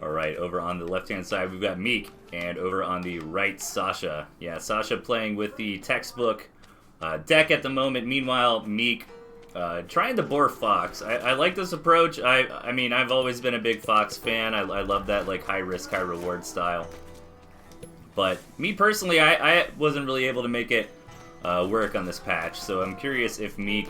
Alright, over on the left-hand side, we've got Meek, and over on the right, Sasha. Yeah, Sasha playing with the textbook deck at the moment. Meanwhile, Meek trying to bore Fox. I like this approach. I mean, I've always been a big Fox fan. I love that, like, high-risk, high-reward style. But me personally, I wasn't really able to make it work on this patch, so I'm curious if Meek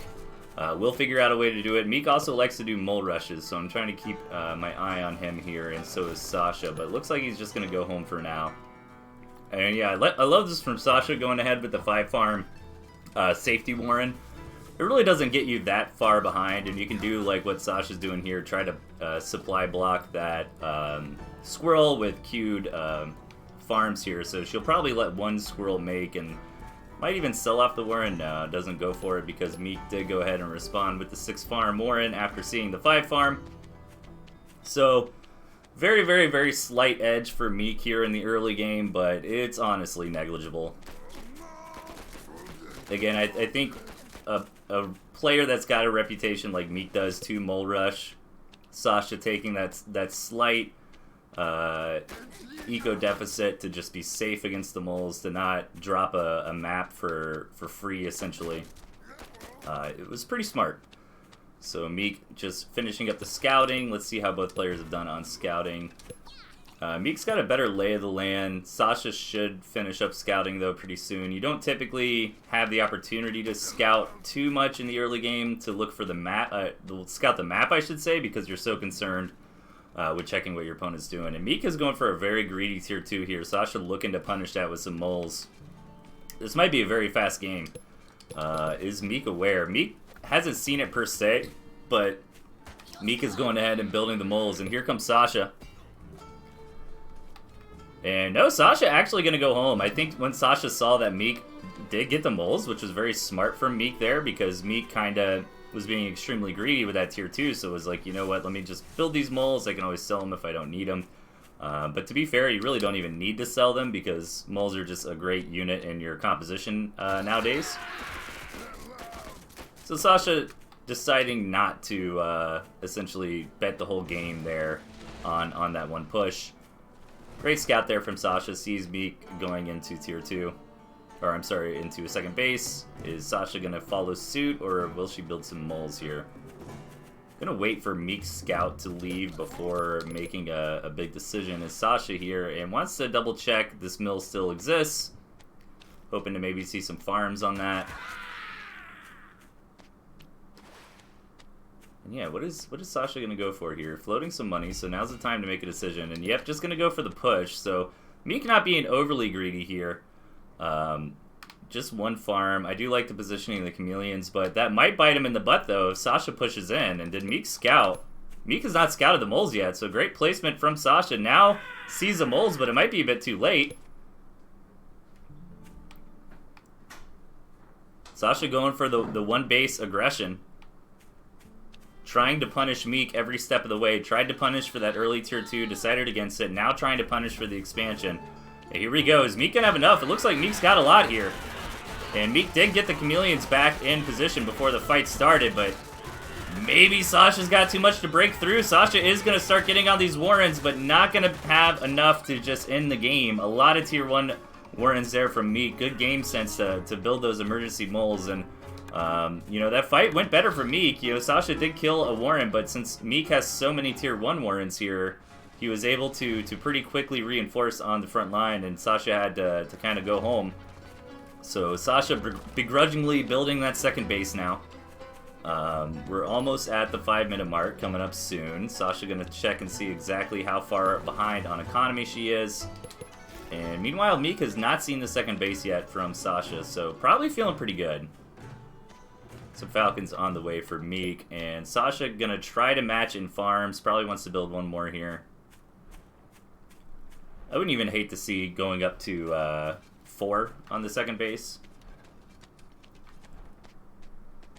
will figure out a way to do it. Meek also likes to do mole rushes, so I'm trying to keep my eye on him here, and so is Sasha, but it looks like he's just going to go home for now. And yeah, I love this from Sasha, going ahead with the 5-farm safety Warren. It really doesn't get you that far behind, and you can do like what Sasha's doing here, try to supply block that squirrel with queued farms here, so she'll probably let one squirrel make, and might even sell off the Warren. No, doesn't go for it because Meek did go ahead and respond with the 6-farm Warren after seeing the 5-farm. So, very, very, very slight edge for Meek here in the early game, but it's honestly negligible. Again, I think a player that's got a reputation like Meek does to mole rush, Sasha taking that slight eco deficit to just be safe against the moles, to not drop a map for free, essentially. It was pretty smart. So Meek just finishing up the scouting. Let's see how both players have done on scouting. Meek's got a better lay of the land. Sasha should finish up scouting, though, pretty soon. You don't typically have the opportunity to scout too much in the early game to look for the map, scout the map, I should say, because you're so concerned with checking what your opponent's doing. And Meek is going for a very greedy tier 2 here. Sasha looking to punish that with some moles. This might be a very fast game. Is Meek aware? Meek hasn't seen it per se, but Meek is going ahead and building the moles. And here comes Sasha. And no, Sasha actually going to go home. I think when Sasha saw that Meek did get the moles, which was very smart from Meek there, because Meek kind of was being extremely greedy with that tier 2, so it was like, you know what, let me just build these moles. I can always sell them if I don't need them. But to be fair, you really don't even need to sell them, because moles are just a great unit in your composition nowadays. So Sasha deciding not to essentially bet the whole game there on that one push. Great scout there from Sasha, sees Meek going into tier 2. Or, I'm sorry, into second base. Is Sasha going to follow suit, or will she build some moles here? Going to wait for Meek's scout to leave before making a big decision. Is Sasha here and wants to double check this mill still exists. Hoping to maybe see some farms on that. And yeah, what is Sasha going to go for here? Floating some money, so now's the time to make a decision. And yep, just going to go for the push. So Meek not being overly greedy here. Just one farm. I do like the positioning of the chameleons, but that might bite him in the butt, though, if Sasha pushes in. And did Meek scout? Meek has not scouted the moles yet, so great placement from Sasha. Now sees the moles, but it might be a bit too late. Sasha going for the one base aggression. Trying to punish Meek every step of the way. Tried to punish for that early tier 2, decided against it. Now trying to punish for the expansion. Here he goes. Meek gonna have enough. It looks like Meek's got a lot here. And Meek did get the chameleons back in position before the fight started, but maybe Sasha's got too much to break through. Sasha is gonna start getting on these Warrens, but not gonna have enough to just end the game. A lot of tier 1 Warrens there from Meek. Good game sense to build those emergency moles, and you know, that fight went better for Meek. You know, Sasha did kill a Warren, but since Meek has so many tier 1 Warrens here, he was able to pretty quickly reinforce on the front line, and Sasha had to kind of go home. So Sasha begrudgingly building that second base now. We're almost at the 5-minute mark, coming up soon. Sasha gonna check and see exactly how far behind on economy she is. And meanwhile, Meek has not seen the second base yet from Sasha, so probably feeling pretty good. Some Falcons on the way for Meek, and Sasha gonna try to match in farms. Probably wants to build one more here. I wouldn't even hate to see going up to 4 on the second base.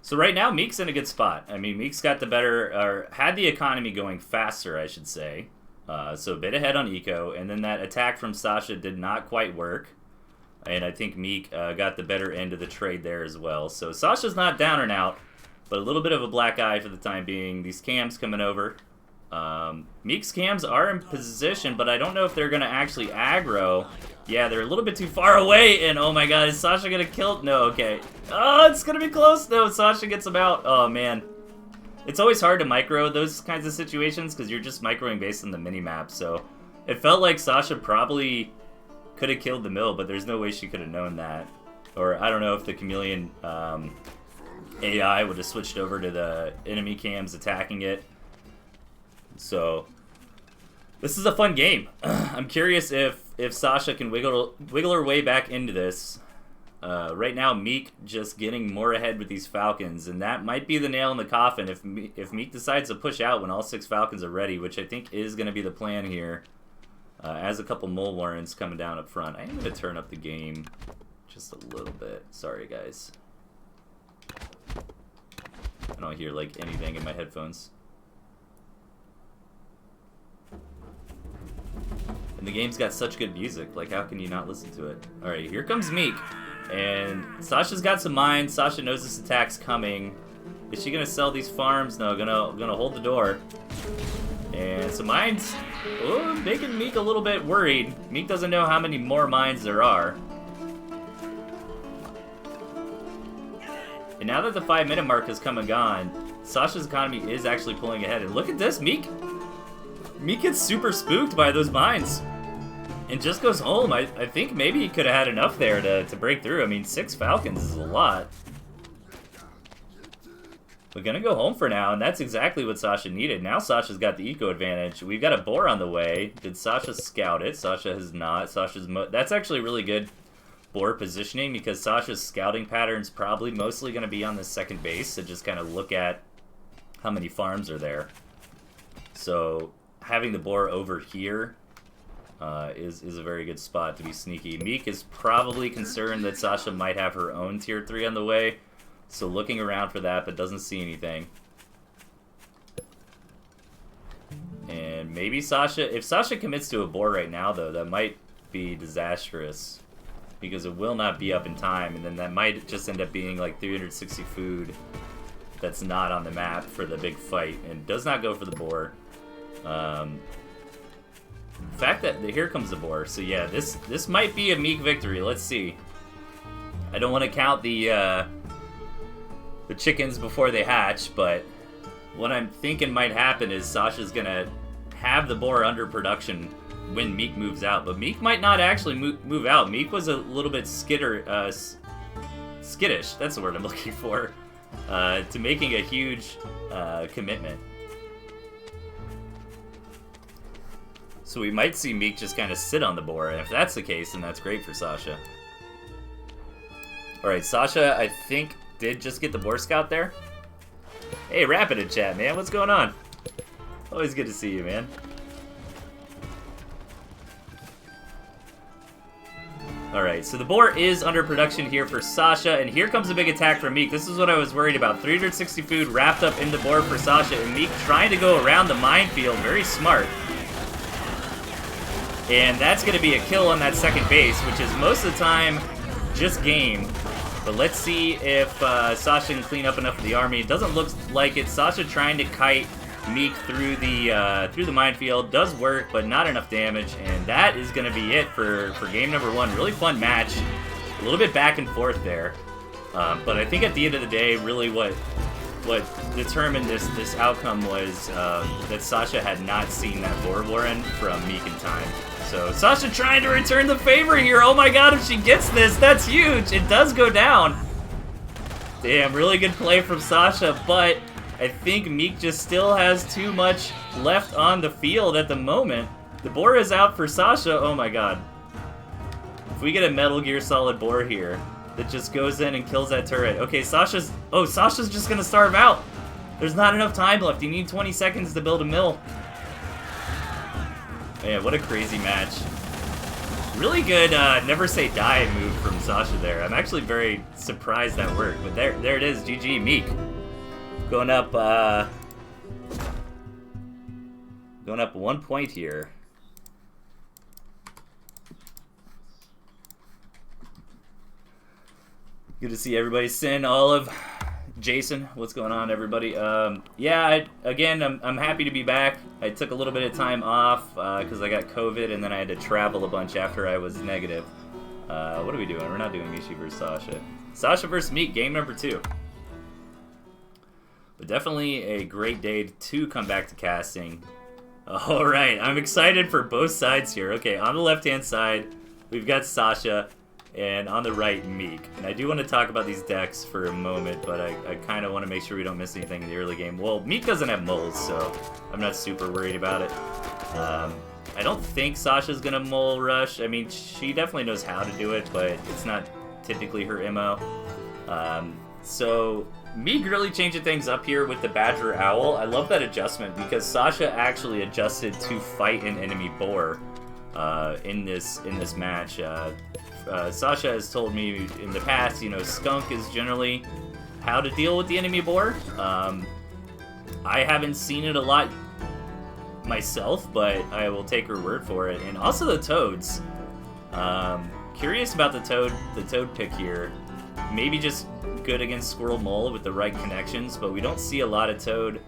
So right now, Meek's in a good spot. I mean, Meek's got the better, or had the economy going faster, I should say. So a bit ahead on eco, and then that attack from Sasha did not quite work. And I think Meek got the better end of the trade there as well. So Sasha's not down and out, but a little bit of a black eye for the time being. These cams coming over. Meek's cams are in position, but I don't know if they're gonna actually aggro. Yeah, they're a little bit too far away, and oh my god, is Sasha gonna kill? No, okay. Oh, it's gonna be close. No, Sasha gets him out. Oh man. It's always hard to micro those kinds of situations because you're just microing based on the mini-map, so it felt like Sasha probably could have killed the mill, but there's no way she could have known that. Or I don't know if the Chameleon AI would have switched over to the enemy cams attacking it. So this is a fun game. I'm curious if Sasha can wiggle her way back into this. Right now, Meek just getting more ahead with these Falcons, and that might be the nail in the coffin if Meek decides to push out when all 6 Falcons are ready, which I think is going to be the plan here. As a couple Mole Warrens coming down up front. I am going to turn up the game just a little bit. Sorry, guys. I don't hear, like, anything in my headphones. And the game's got such good music. Like, how can you not listen to it? Alright, here comes Meek. And Sasha's got some mines. Sasha knows this attack's coming. Is she gonna sell these farms? No, gonna hold the door. And some mines. Oh, making Meek a little bit worried. Meek doesn't know how many more mines there are. And now that the 5-minute mark has come and gone, Sasha's economy is actually pulling ahead. And look at this, Meek gets super spooked by those mines. And just goes home. I think maybe he could have had enough there to break through. I mean, 6 Falcons is a lot. We're gonna go home for now, and that's exactly what Sasha needed. Now Sasha's got the eco advantage. We've got a boar on the way. Did Sasha scout it? Sasha has not. That's actually really good boar positioning because Sasha's scouting pattern's probably mostly gonna be on the second base to just kind of look at how many farms are there. So having the boar over here is a very good spot to be sneaky. Meek is probably concerned that Sasha might have her own tier 3 on the way, so looking around for that, but doesn't see anything. And maybe Sasha, if Sasha commits to a boar right now though, that might be disastrous because it will not be up in time, and then that might just end up being like 360 food that's not on the map for the big fight, and does not go for the boar. The fact that here comes the boar, so yeah, this might be a Meek victory. Let's see. I don't want to count the chickens before they hatch, but what I'm thinking might happen is Sasha's gonna have the boar under production when Meek moves out, but Meek might not actually move out. Meek was a little bit skittish. That's the word I'm looking for. To making a huge commitment. So we might see Meek just kind of sit on the boar, and if that's the case, then that's great for Sasha. Alright, Sasha, I think, did just get the boar scout there. Hey, Rapid in chat, man. What's going on? Always good to see you, man. Alright, so the boar is under production here for Sasha, and here comes a big attack from Meek. This is what I was worried about. 360 food wrapped up in the boar for Sasha, and Meek trying to go around the minefield. Very smart. And that's going to be a kill on that second base, which is most of the time just game. But let's see if Sasha can clean up enough of the army. It doesn't look like it. Sasha trying to kite Meek through the minefield does work, but not enough damage. And that is going to be it for game number 1. Really fun match. A little bit back and forth there. But I think at the end of the day, really what determined this outcome was that Sasha had not seen that boar warren from Meek in time. So Sasha trying to return the favor here. Oh my god, if she gets this, that's huge. It does go down. Damn, really good play from Sasha, but I think Meek just still has too much left on the field at the moment. The boar is out for Sasha. Oh my god. If we get a Metal Gear Solid boar here that just goes in and kills that turret. Okay, Sasha's just gonna starve out. There's not enough time left. You need 20 seconds to build a mill. Man, what a crazy match. Really good never say die move from Sasha there. I'm actually very surprised that worked. But there it is, GG Meek. Going up 1 point here. Good to see everybody send all of Jason, what's going on, everybody? Yeah, again, I'm happy to be back. I took a little bit of time off because I got COVID, and then I had to travel a bunch after I was negative. What are we doing? We're not doing Mishi versus Sasha. Sasha versus Meek, game number 2. But definitely a great day to come back to casting. Alright, I'm excited for both sides here. Okay, on the left-hand side, we've got Sasha, and on the right, Meek. And I do want to talk about these decks for a moment, but I kind of want to make sure we don't miss anything in the early game. Well, Meek doesn't have moles, so I'm not super worried about it. I don't think Sasha's going to mole rush. I mean, she definitely knows how to do it, but it's not typically her MO. So Meek really changing things up here with the Badger Owl. I love that adjustment because Sasha actually adjusted to fight an enemy boar in this match. Sasha has told me in the past, you know, skunk is generally how to deal with the enemy boar. I haven't seen it a lot myself, but I will take her word for it. And also the toads. Curious about the toad pick here. Maybe just good against Squirrel Mole with the right connections, but we don't see a lot of toad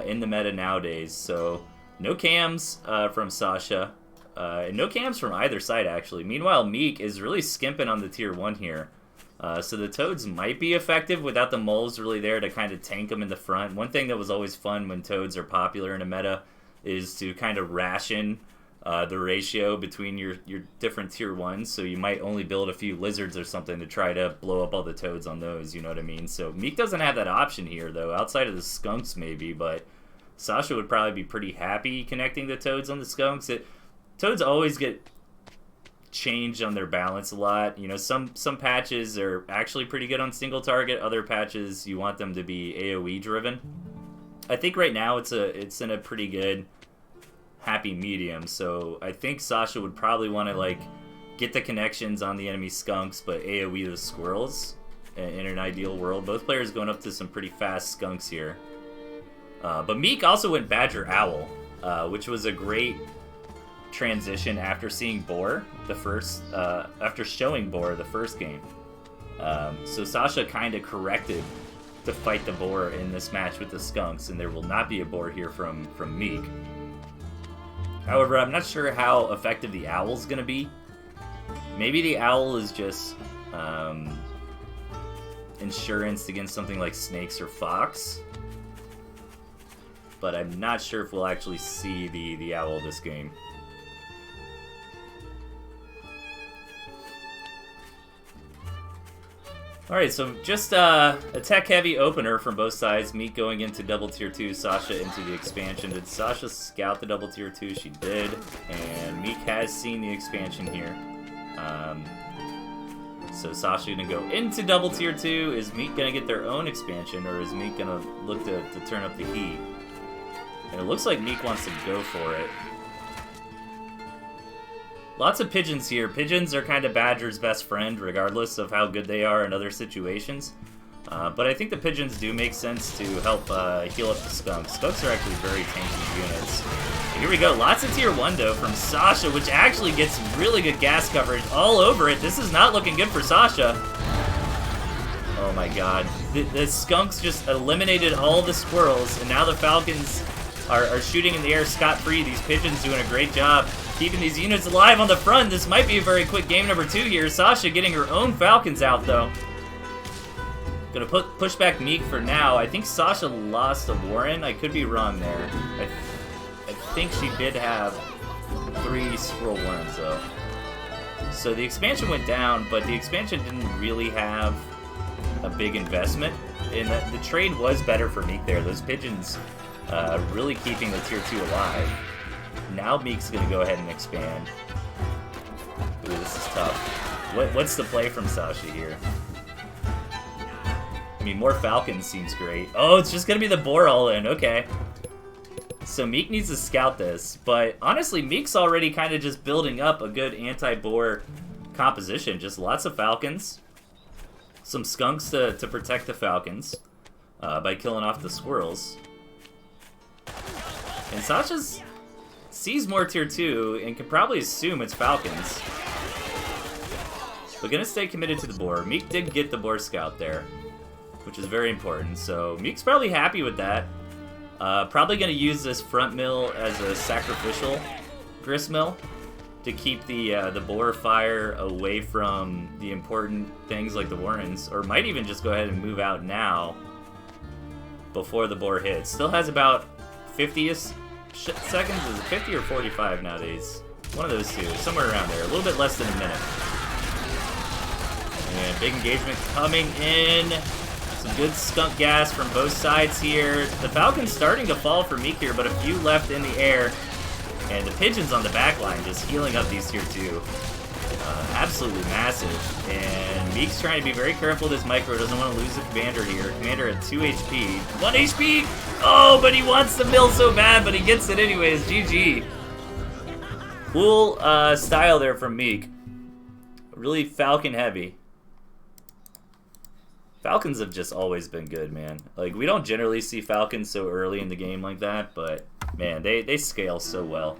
in the meta nowadays. So no cams from Sasha. And no cams from either side, actually. Meanwhile, Meek is really skimping on the tier 1 here. So the toads might be effective without the moles really there to kind of tank them in the front. One thing that was always fun when toads are popular in a meta is to kind of ration the ratio between your different tier 1s. So you might only build a few lizards or something to try to blow up all the toads on those, you know what I mean? So Meek doesn't have that option here, though, outside of the skunks maybe, but Sasha would probably be pretty happy connecting the toads on the skunks. Toads always get changed on their balance a lot. You know, some patches are actually pretty good on single target. Other patches, you want them to be AoE driven. I think right now it's in a pretty good happy medium. So I think Sasha would probably want to like get the connections on the enemy skunks, but AoE the squirrels in an ideal world. Both players going up to some pretty fast skunks here. But Meek also went Badger Owl, which was a great transition after seeing boar after showing boar the first game. So Sasha kind of corrected to fight the boar in this match with the skunks, and there will not be a boar here from Meek. However, I'm not sure how effective the owl's gonna be. Maybe the owl is just insurance against something like snakes or fox, but I'm not sure if we'll actually see the owl this game. Alright, so just a tech-heavy opener from both sides. Meek going into double tier 2, Sasha into the expansion. Did Sasha scout the double tier 2? She did, and Meek has seen the expansion here. So Sasha gonna go into double tier 2. Is Meek gonna get their own expansion, or is Meek gonna look to turn up the heat? And it looks like Meek wants to go for it. Lots of pigeons here. Pigeons are kind of Badger's best friend, regardless of how good they are in other situations. But I think the pigeons do make sense to help heal up the skunks. Skunks are actually very tanky units. And here we go. Lots of tier 1, though, from Sasha, which actually gets really good gas coverage all over it. This is not looking good for Sasha. Oh, my God. The skunks just eliminated all the squirrels, and now the falcons are shooting in the air scot-free. These pigeons doing a great job keeping these units alive on the front. This might be a very quick game number 2 here. Sasha getting her own falcons out, though. Gonna push back Meek for now. I think Sasha lost to Warren. I could be wrong there. I think she did have 3 Squirrel Warrens, though. So the expansion went down, but the expansion didn't really have a big investment. And the trade was better for Meek there. Those pigeons really keeping the tier 2 alive. Now Meek's gonna go ahead and expand. Ooh, this is tough. What's the play from Sasha here? I mean, more Falcons seems great. Oh, it's just gonna be the boar all in. Okay. So Meek needs to scout this, but honestly, Meek's already kind of just building up a good anti-boar composition. Just lots of Falcons, some skunks to protect the Falcons by killing off the squirrels. And Sasha's sees more tier 2 and can probably assume it's Falcons. But gonna stay committed to the boar. Meek did get the boar scout there. which is very important. So Meek's probably happy with that. Probably going to use this front mill as a sacrificial grist mill to keep the boar fire away from the important things like the Warrens, or might even just go ahead and move out now before the boar hits. Still has about 50-ish seconds. Is it 50 or 45 nowadays? One of those two, somewhere around there. A little bit less than a minute. And big engagement coming in. Some good skunk gas from both sides here. The Falcon's starting to fall for Meek here, but a few left in the air. And the pigeons on the back line just healing up these tier 2. Absolutely massive. And Meek's trying to be very careful with his micro. Doesn't want to lose the commander here. Commander at 2 HP. 1 HP! Oh, but he wants the mill so bad, but he gets it anyways. GG. Cool style there from Meek. Really Falcon heavy. Falcons have just always been good, man. Like, we don't generally see Falcons so early in the game like that, but, man, they scale so well.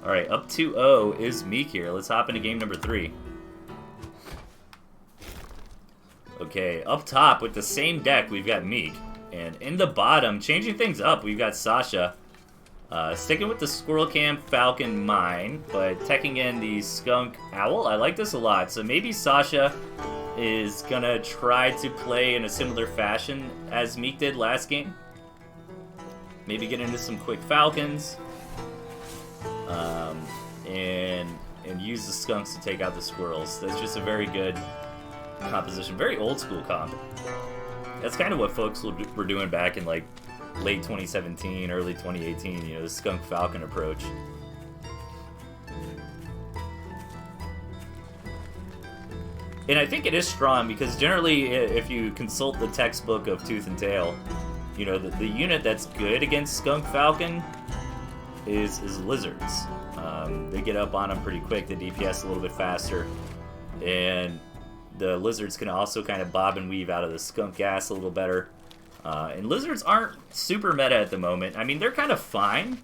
Alright, up 2-0 is Meek here. Let's hop into game number 3. Okay, up top with the same deck, we've got Meek. And in the bottom, changing things up, we've got Sasha. Sticking with the Squirrel Camp Falcon Mine, but teching in the Skunk Owl. I like this a lot. So maybe Sasha is gonna try to play in a similar fashion as Meek did last game. Maybe get into some quick Falcons. And use the Skunks to take out the Squirrels. That's just a very good composition. Very old school comp. That's kind of what folks were doing back in like late 2017, early 2018, you know, the Skunk Falcon approach. And I think it is strong because generally if you consult the textbook of Tooth and Tail, you know, the unit that's good against Skunk Falcon is Lizards. They get up on them pretty quick, the DPS a little bit faster, and the Lizards can also kind of bob and weave out of the Skunk gas a little better. And Lizards aren't super meta at the moment. I mean, they're kind of fine.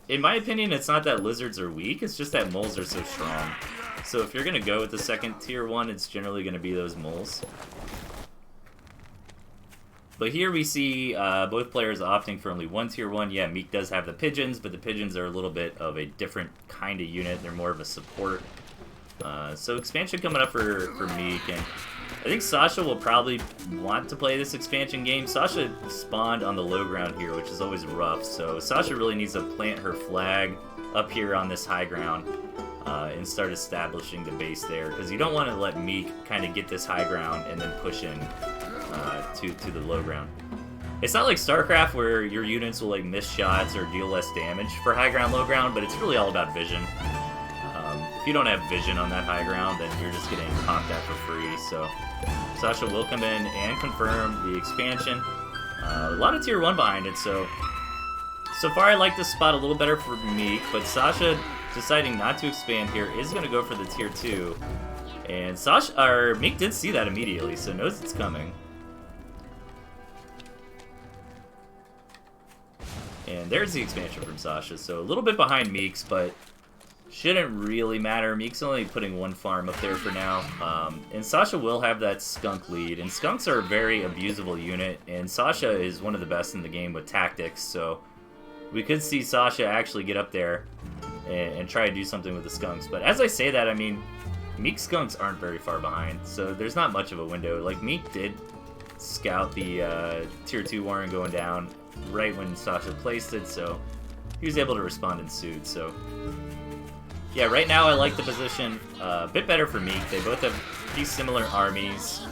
In my opinion, it's not that Lizards are weak, it's just that Moles are so strong. So if you're going to go with the second tier 1, it's generally going to be those Moles. But here we see both players opting for only one tier 1. Yeah, Meek does have the Pigeons, but the Pigeons are a little bit of a different kind of unit. They're more of a support. So expansion coming up for Meek, and I think Sasha will probably want to play this expansion game. Sasha spawned on the low ground here, which is always rough, so Sasha really needs to plant her flag up here on this high ground and start establishing the base there, because you don't want to let Meek kind of get this high ground and then push in to the low ground. It's not like StarCraft where your units will like miss shots or deal less damage for high ground, low ground, but it's really all about vision. If you don't have vision on that high ground, then you're just getting comped at for free. So Sasha will come in and confirm the expansion. A lot of tier 1 behind it, so far I like this spot a little better for Meek, but Sasha deciding not to expand here is going to go for the tier 2. And Meek did see that immediately, so knows it's coming. And there's the expansion from Sasha, so a little bit behind Meek's, but shouldn't really matter. Meek's only putting one farm up there for now. And Sasha will have that Skunk lead. And Skunks are a very abusable unit. And Sasha is one of the best in the game with tactics. So we could see Sasha actually get up there and try to do something with the Skunks. But as I say that, I mean, Meek's Skunks aren't very far behind. So there's not much of a window. Like, Meek did scout the tier 2 Warren going down right when Sasha placed it. So he was able to respond in suit. So yeah, right now I like the position a bit better for Meek. They both have pretty similar armies,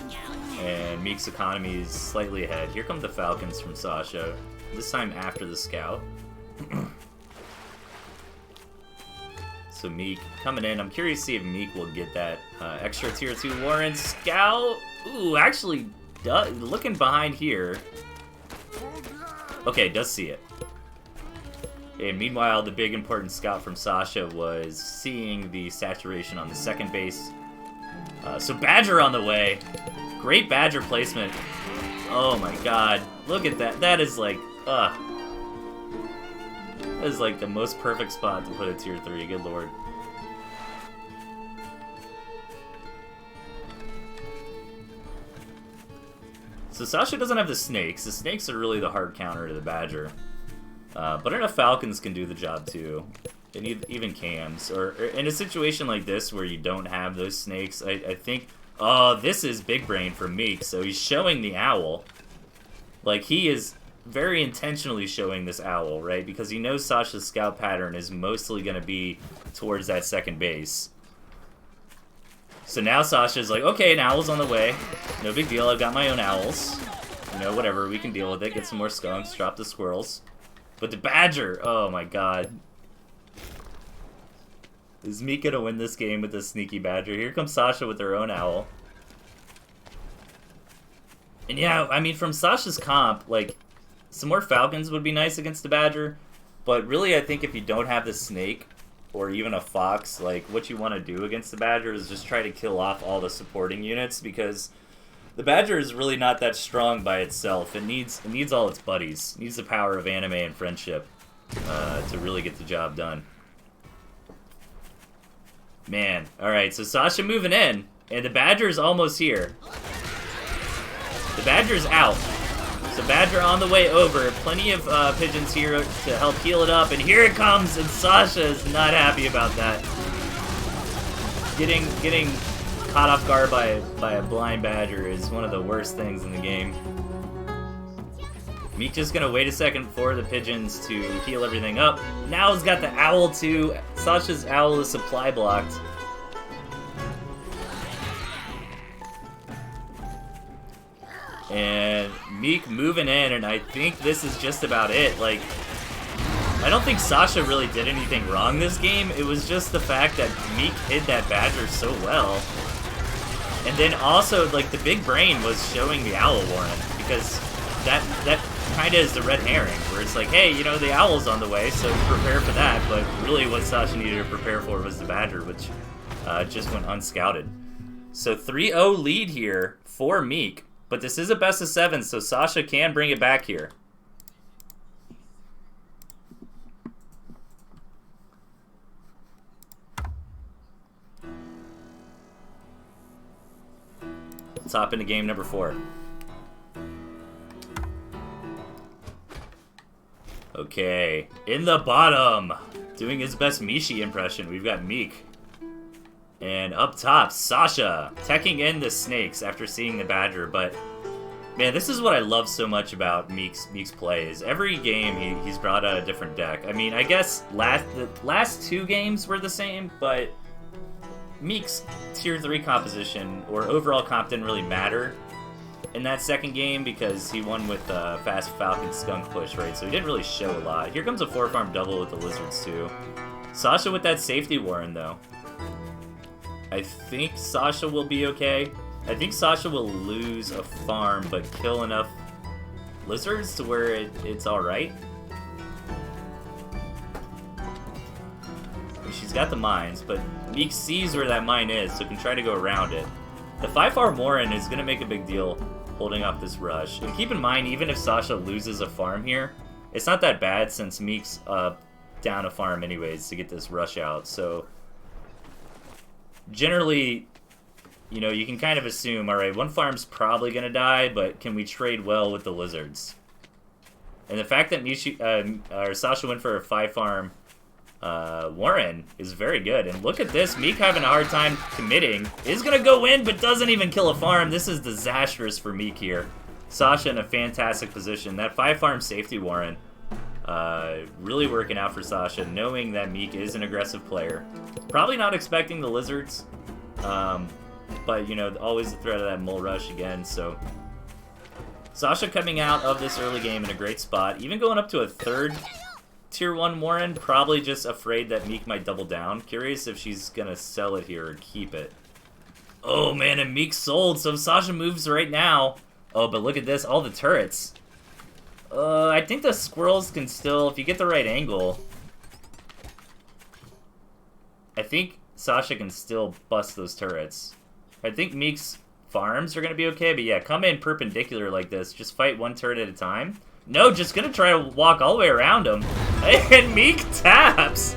and Meek's economy is slightly ahead. Here come the Falcons from Sasha, this time after the scout. So Meek coming in. I'm curious to see if Meek will get that extra tier 2 Warren scout. Ooh, actually, looking behind here. Okay, does see it. And meanwhile, the big important scout from Sasha was seeing the saturation on the second base. So Badger on the way. Great Badger placement. Oh my god. Look at that. That is like, that is like the most perfect spot to put a tier 3. Good lord. So Sasha doesn't have the snakes. The snakes are really the hard counter to the Badger. But enough Falcons can do the job too. And even cams. Or in a situation like this where you don't have those snakes, I think... Oh, this is big brain for Meek. So he's showing the owl. Like, he is very intentionally showing this owl, right? Because he knows Sasha's scout pattern is mostly going to be towards that second base. So now Sasha's like, okay, an owl's on the way. No big deal, I've got my own owls. You know, whatever, we can deal with it. Get some more skunks, drop the squirrels. But the Badger, oh my god. Is Meek gonna win this game with this sneaky Badger? Here comes Sasha with her own owl. And yeah, I mean, from Sasha's comp, like, some more Falcons would be nice against the Badger. But really, I think if you don't have the snake, or even a fox, like, what you want to do against the Badger is just try to kill off all the supporting units, because the Badger is really not that strong by itself. It needs all its buddies. It needs the power of anime and friendship to really get the job done. Man, alright, so Sasha moving in, and the Badger's almost here. The Badger's out. So Badger on the way over. Plenty of pigeons here to help heal it up, and here it comes, and Sasha is not happy about that. Getting caught off guard by a blind Badger is one of the worst things in the game. Meek just gonna wait a second for the pigeons to heal everything up. Now he's got the owl too. Sasha's owl is supply blocked. And Meek moving in, and I think this is just about it. Like, I don't think Sasha really did anything wrong this game. It was just the fact that Meek hid that Badger so well. And then also, like, the big brain was showing the owl warren, because that kind of is the red herring, where it's like, hey, you know, the owl's on the way, so prepare for that. But really what Sasha needed to prepare for was the Badger, which just went unscouted. So 3-0 lead here for Meek. But this is a best of 7, so Sasha can bring it back here. Let's hop into game number 4. Okay, in the bottom, doing his best Mishi impression, we've got Meek. And up top, Sasha, teching in the snakes after seeing the Badger. But, man, this is what I love so much about Meek's play, is every game he's brought out a different deck. I mean, I guess the last 2 games were the same, but Meek's Tier 3 composition, or overall comp, didn't really matter in that second game because he won with Fast Falcon Skunk Push, right? So he didn't really show a lot. Here comes a 4-farm double with the Lizards, too. Sasha with that safety warren, though. I think Sasha will be okay. I think Sasha will lose a farm, but kill enough lizards to where it's alright. She's got the mines, but Meek sees where that mine is, so can try to go around it. The 5-farm warren is going to make a big deal holding off this rush. And keep in mind, even if Sasha loses a farm here, it's not that bad since Meek's down a farm anyways to get this rush out. So generally, you know, you can kind of assume, alright, one farm's probably going to die, but can we trade well with the lizards? And the fact that Sasha went for a 5-farm warren is very good. And look at this, Meek having a hard time committing. Is going to go in, but doesn't even kill a farm. This is disastrous for Meek here. Sasha in a fantastic position. That 5-farm safety warren really working out for Sasha, knowing that Meek is an aggressive player. Probably not expecting the lizards, but, you know, always the threat of that mole rush again. So Sasha coming out of this early game in a great spot, even going up to a 3rd Tier 1 warren, probably just afraid that Meek might double down. Curious if she's going to sell it here or keep it. Oh, man, and Meek sold, so Sasha moves right now. Oh, but look at this, all the turrets. I think the squirrels can still, if you get the right angle, I think Sasha can still bust those turrets. I think Meek's farms are going to be okay, but yeah, come in perpendicular like this. Just fight one turret at a time. No, just going to try to walk all the way around him. And Meek taps!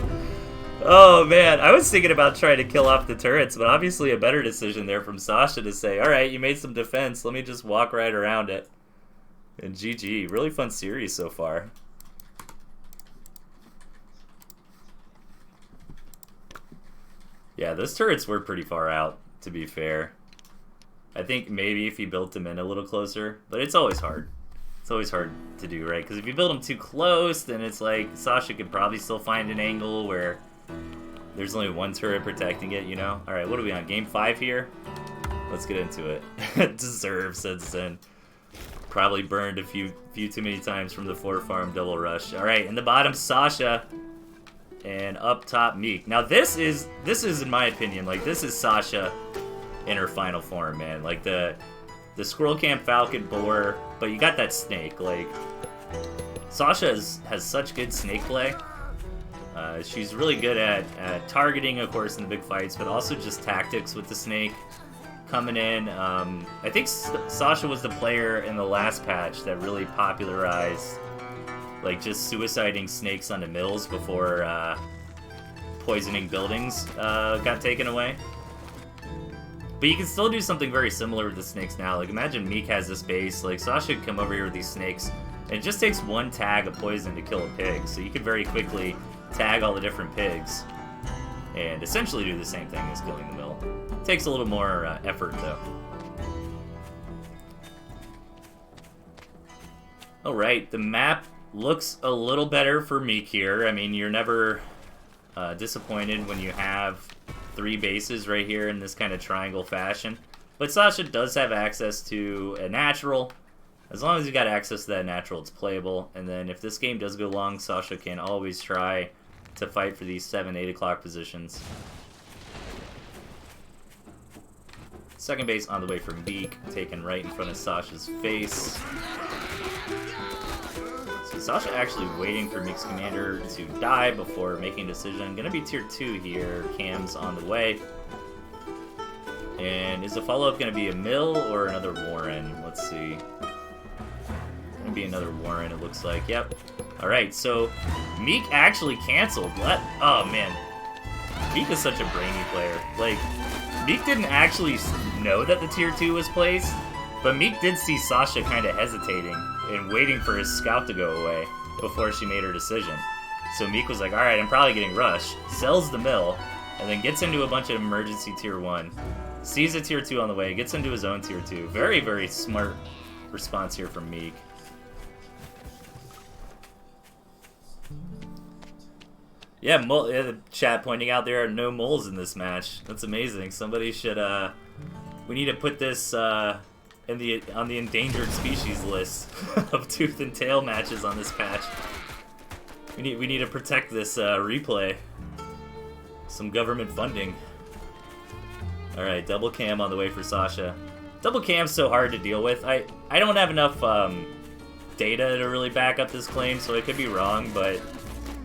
Oh man, I was thinking about trying to kill off the turrets, but obviously a better decision there from Sasha to say, alright, you made some defense, let me just walk right around it. And GG, really fun series so far. Yeah, those turrets were pretty far out, to be fair. I think maybe if you built them in a little closer, but it's always hard. It's always hard to do, right? Because if you build them too close, then it's like Sasha could probably still find an angle where there's only one turret protecting it, you know? Alright, what are we on? Game 5 here? Let's get into it. Deserve, said Sin. Probably burned a few too many times from the 4-farm double rush. Alright, in the bottom, Sasha. And up top, Meek. Now this is in my opinion, like this is Sasha in her final form, man. Like the Squirrel Camp Falcon Boar, but you got that snake. Like Sasha has such good snake play. She's really good at targeting, of course, in the big fights, but also just tactics with the snake coming in. I think Sasha was the player in the last patch that really popularized like just suiciding snakes onto mills before poisoning buildings got taken away. But you can still do something very similar with the snakes now. Like imagine Meek has this base, like Sasha could come over here with these snakes, and it just takes one tag of poison to kill a pig. So you could very quickly tag all the different pigs and essentially do the same thing as killing the mill. It takes a little more effort though. Alright, the map looks a little better for Meek here. I mean, you're never disappointed when you have 3 bases right here in this kind of triangle fashion. But Sasha does have access to a natural. As long as you got access to that natural, it's playable. And then if this game does go long, Sasha can always try to fight for these 7, 8 o'clock positions. Second base on the way for Meek, taken right in front of Sasha's face. So Sasha actually waiting for Meek's commander to die before making a decision. Gonna be tier 2 here. Cam's on the way. And is the follow-up gonna be a mill or another Warren? Let's see. Gonna be another Warren, it looks like. Yep. Alright, so Meek actually canceled. What? Oh man. Meek is such a brainy player. Like, Meek didn't actually know that the tier 2 was placed, but Meek did see Sasha kind of hesitating and waiting for his scout to go away before she made her decision. So Meek was like, alright, I'm probably getting rushed, sells the mill, and then gets into a bunch of emergency tier 1, sees a tier 2 on the way, gets into his own tier 2. Very, very smart response here from Meek. Yeah, the chat pointing out there are no moles in this match. That's amazing. Somebody should, we need to put this, on the endangered species list of tooth and tail matches on this patch. We need to protect this replay. Some government funding. All right, double cam on the way for Sasha. Double cam's so hard to deal with. I don't have enough data to really back up this claim, so I could be wrong, but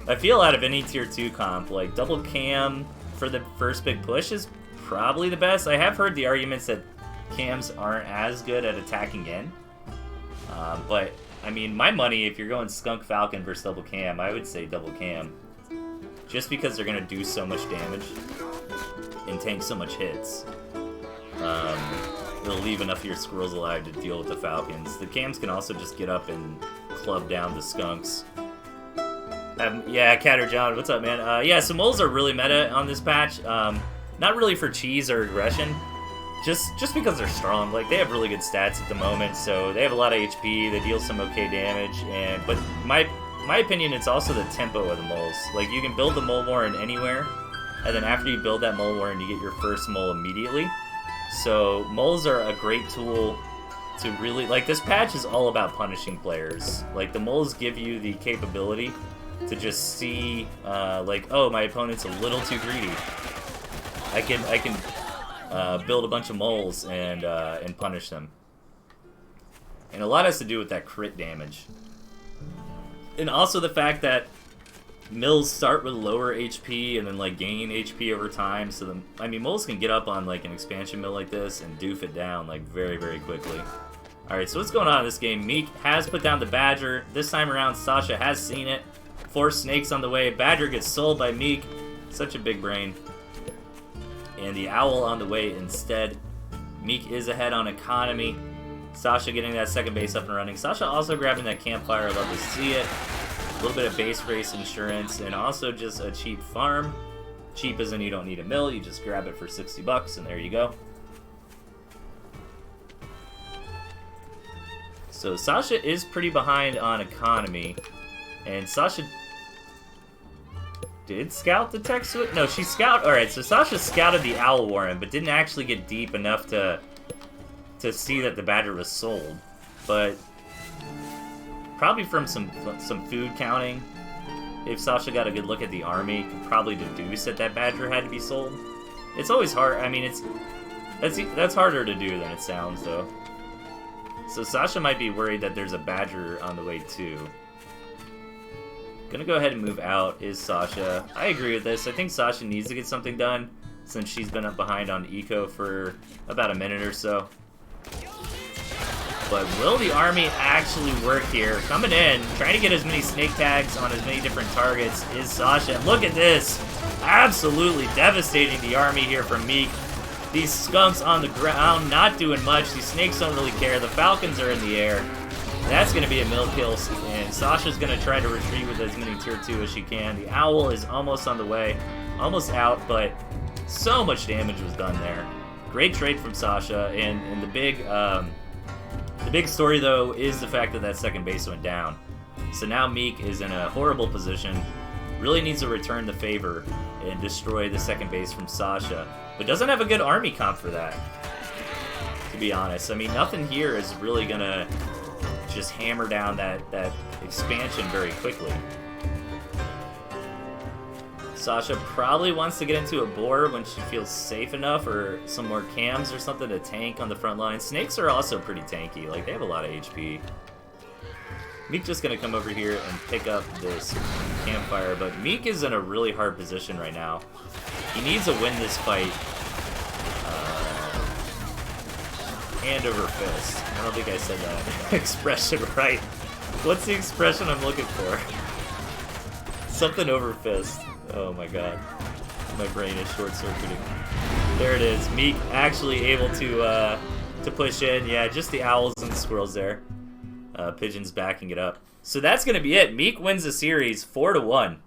I feel out of any tier 2 comp, like double cam for the first big push is probably the best. I have heard the arguments that cams aren't as good at attacking in. But, I mean, my money, if you're going Skunk Falcon versus double cam, I would say double cam. Just because they're going to do so much damage and tank so much hits. It'll leave enough of your squirrels alive to deal with the falcons. The cams can also just get up and club down the skunks. Yeah, Catter John, what's up, man? Yeah, so moles are really meta on this patch. Not really for cheese or aggression. Just because they're strong. Like, they have really good stats at the moment, so they have a lot of HP, they deal some okay damage, but my opinion, it's also the tempo of the moles. Like, you can build the mole warren anywhere, and then after you build that mole warren, you get your first mole immediately. So, moles are a great tool to really... Like, this patch is all about punishing players. Like, the moles give you the capability to just see, like, oh, my opponent's a little too greedy. I can build a bunch of moles and punish them. And a lot has to do with that crit damage. And also the fact that mills start with lower HP and then like gain HP over time. So I mean, moles can get up on like an expansion mill like this and doof it down like very, very quickly. Alright, so what's going on in this game? Meek has put down the Badger. This time around, Sasha has seen it. 4 snakes on the way. Badger gets sold by Meek. Such a big brain. And the owl on the way instead. Meek is ahead on economy. Sasha getting that second base up and running. Sasha also grabbing that campfire. Love to see it. A little bit of base race insurance and also just a cheap farm. Cheap as in you don't need a mill. You just grab it for 60 bucks and there you go. So Sasha is pretty behind on economy. And Sasha did scout the tech switch? No, she scouted. Alright, so Sasha scouted the owl warren, but didn't actually get deep enough to see that the badger was sold. But probably from some food counting, if Sasha got a good look at the army, could probably deduce that that badger had to be sold. It's always hard. I mean, that's harder to do than it sounds, though. So Sasha might be worried that there's a badger on the way, too. Gonna go ahead and move out is Sasha. I agree with this. I think Sasha needs to get something done since she's been up behind on eco for about a minute or so. But will the army actually work here? Coming in, trying to get as many snake tags on as many different targets is Sasha. And look at this! Absolutely devastating the army here from Meek. These skunks on the ground, not doing much. These snakes don't really care. The falcons are in the air. That's going to be a mill kill, and Sasha's going to try to retreat with as many tier 2 as she can. The owl is almost on the way, almost out, but so much damage was done there. Great trade from Sasha, and the big story, though, is the fact that that second base went down. So now Meek is in a horrible position, really needs to return the favor and destroy the second base from Sasha, but doesn't have a good army comp for that, to be honest. I mean, nothing here is really going to just hammer down that expansion very quickly. Sasha probably wants to get into a boar when she feels safe enough, or some more cams or something to tank on the front line. Snakes are also pretty tanky, like they have a lot of HP. Meek just gonna come over here and pick up this campfire, but Meek is in a really hard position right now. He needs to win this fight hand over fist. I don't think I said that expression right. What's the expression I'm looking for? Something over fist. Oh my god. My brain is short-circuiting. There it is. Meek actually able to push in. Yeah, just the owls and the squirrels there. Pigeons backing it up. So that's going to be it. Meek wins the series 4-1.